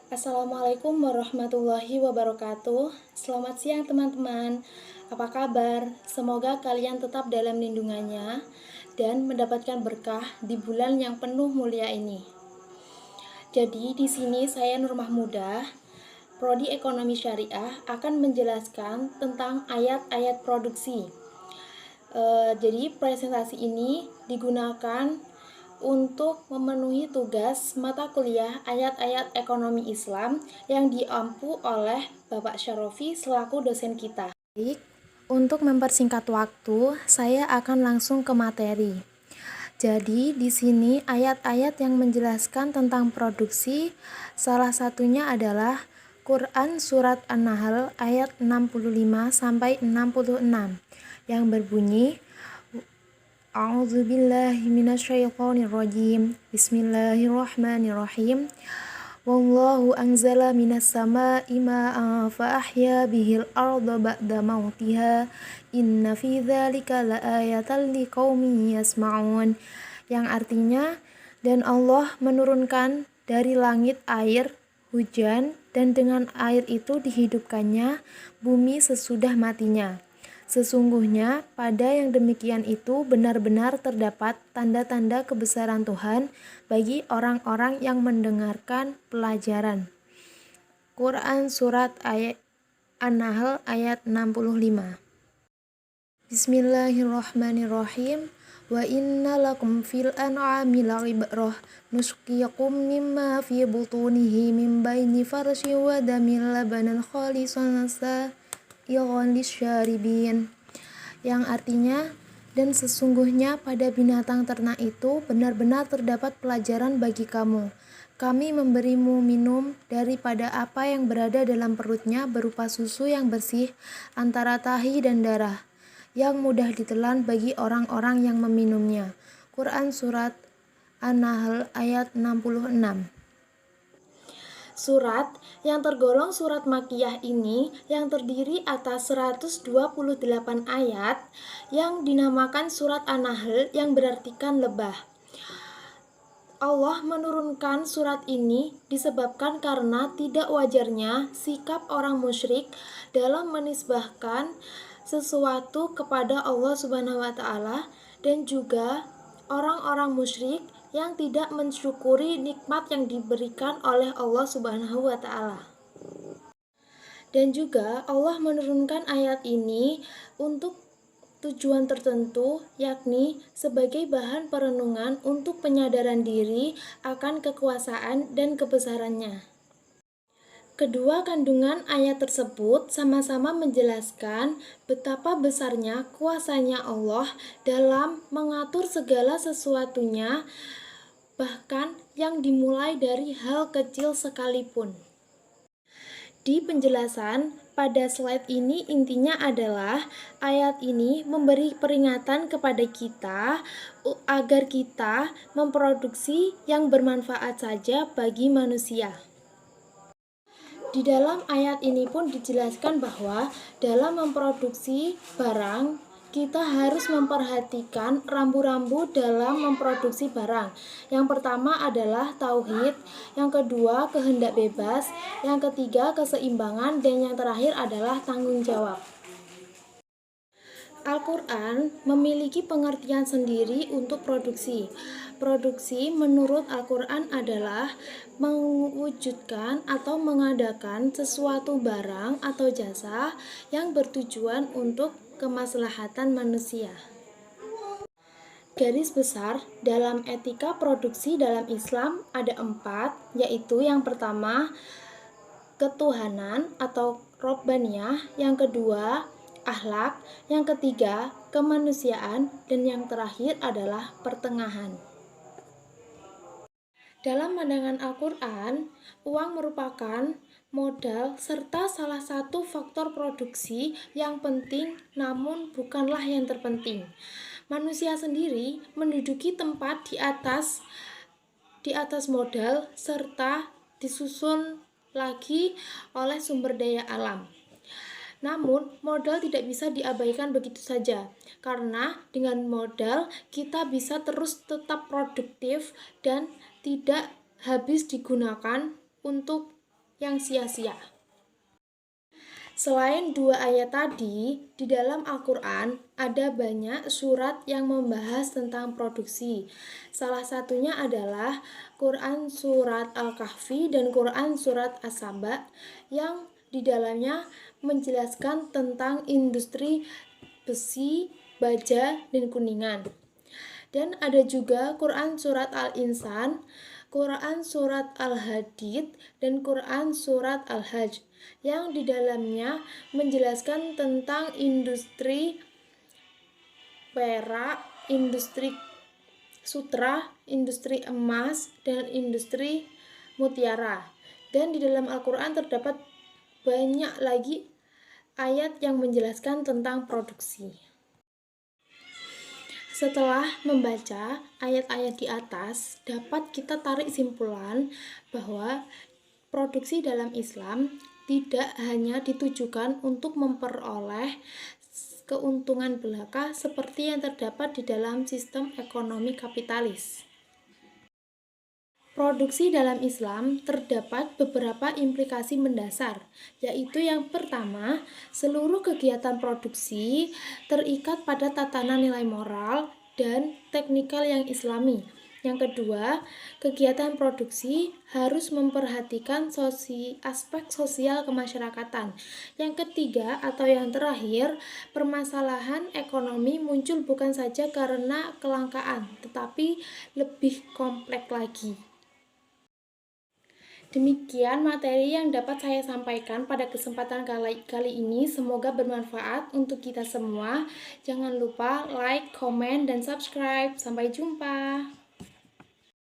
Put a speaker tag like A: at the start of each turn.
A: Assalamualaikum warahmatullahi wabarakatuh. Selamat siang teman-teman. Apa kabar? Semoga kalian tetap dalam lindungannya dan mendapatkan berkah di bulan yang penuh mulia ini. Jadi di sini saya Nur Mahmudah, Prodi Ekonomi Syariah akan menjelaskan tentang ayat-ayat produksi. Jadi presentasi ini digunakan untuk memenuhi tugas mata kuliah ayat-ayat ekonomi Islam yang diampu oleh Bapak Syarofi selaku dosen kita. Baik, untuk mempersingkat waktu, saya akan langsung ke materi. Jadi, di sini ayat-ayat yang menjelaskan tentang produksi, salah satunya adalah Quran Surat An-Nahl ayat 65-66 yang berbunyi A'udzubillahi minasyaitonirrajim. Bismillahirrahmanirrahim. Wallahu anzala minas sama'i ma'an fa ahya bihil arda ba'da mautiha. Inna fi dzalika laayatan liqaumin yasma'un. Yang artinya, dan Allah menurunkan dari langit air, hujan, dan dengan air itu dihidupkannya bumi sesudah matinya. Sesungguhnya pada yang demikian itu benar-benar terdapat tanda-tanda kebesaran Tuhan bagi orang-orang yang mendengarkan pelajaran. Quran Surat An-Nahl ayat 65. Bismillahirrahmanirrahim. Wa inna lakum fil an'ami la'ibrah nusqiyakum mimma fi butunihi min baini farsi wa damil labanan khalisan lisyaribin, yang artinya, dan sesungguhnya pada binatang ternak itu benar-benar terdapat pelajaran bagi kamu. Kami memberimu minum daripada apa yang berada dalam perutnya berupa susu yang bersih antara tahi dan darah, yang mudah ditelan bagi orang-orang yang meminumnya. Quran Surat An-Nahl ayat 66. Surat yang tergolong surat Makkiyah ini yang terdiri atas 128 ayat yang dinamakan surat An-Nahl yang berartikan lebah. Allah menurunkan surat ini disebabkan karena tidak wajarnya sikap orang musyrik dalam menisbahkan sesuatu kepada Allah Subhanahu wa taala, dan juga orang-orang musyrik yang tidak mensyukuri nikmat yang diberikan oleh Allah Subhanahu wa taala. Dan juga Allah menurunkan ayat ini untuk tujuan tertentu, yakni sebagai bahan perenungan untuk penyadaran diri akan kekuasaan dan kebesarannya. Kedua kandungan ayat tersebut sama-sama menjelaskan betapa besarnya kuasanya Allah dalam mengatur segala sesuatunya, bahkan yang dimulai dari hal kecil sekalipun. Di penjelasan pada slide ini intinya adalah ayat ini memberi peringatan kepada kita agar kita memproduksi yang bermanfaat saja bagi manusia. Di dalam ayat ini pun dijelaskan bahwa dalam memproduksi barang, kita harus memperhatikan rambu-rambu dalam memproduksi barang. Yang pertama adalah tauhid, yang kedua kehendak bebas, yang ketiga keseimbangan, dan yang terakhir adalah tanggung jawab. Al-Quran memiliki pengertian sendiri untuk produksi. Produksi menurut Al-Quran adalah mewujudkan atau mengadakan sesuatu barang atau jasa yang bertujuan untuk kemaslahatan manusia. Garis besar dalam etika produksi dalam Islam ada 4, yaitu yang pertama ketuhanan atau Robbaniyah, yang kedua akhlak, yang ketiga kemanusiaan, dan yang terakhir adalah pertengahan. Dalam pandangan Al-Quran, uang merupakan modal serta salah satu faktor produksi yang penting, namun bukanlah yang terpenting. Manusia sendiri menduduki tempat di atas modal serta disusun lagi oleh sumber daya alam. Namun, modal tidak bisa diabaikan begitu saja, karena dengan modal kita bisa terus tetap produktif dan tidak habis digunakan untuk yang sia-sia. Selain dua ayat tadi, di dalam Al-Quran ada banyak surat yang membahas tentang produksi. Salah satunya adalah Quran Surat Al-Kahfi dan Quran Surat As-Saba yang di dalamnya menjelaskan tentang industri besi, baja, dan kuningan. Dan ada juga Quran Surat Al-Insan, Quran Surat Al-Hadid, dan Quran Surat Al-Hajj yang di dalamnya menjelaskan tentang industri perak, industri sutra, industri emas, dan industri mutiara. Dan di dalam Al-Quran terdapat banyak lagi ayat yang menjelaskan tentang produksi. Setelah membaca ayat-ayat di atas, dapat kita tarik simpulan bahwa produksi dalam Islam tidak hanya ditujukan untuk memperoleh keuntungan belaka seperti yang terdapat di dalam sistem ekonomi kapitalis. Produksi dalam Islam terdapat beberapa implikasi mendasar, yaitu yang pertama, seluruh kegiatan produksi terikat pada tatanan nilai moral dan teknikal yang islami. Yang kedua, kegiatan produksi harus memperhatikan aspek sosial kemasyarakatan. Yang ketiga atau yang terakhir, permasalahan ekonomi muncul bukan saja karena kelangkaan, tetapi lebih kompleks lagi. Demikian materi yang dapat saya sampaikan pada kesempatan kali ini. Semoga bermanfaat untuk kita semua. Jangan lupa like, komen, dan subscribe. Sampai jumpa.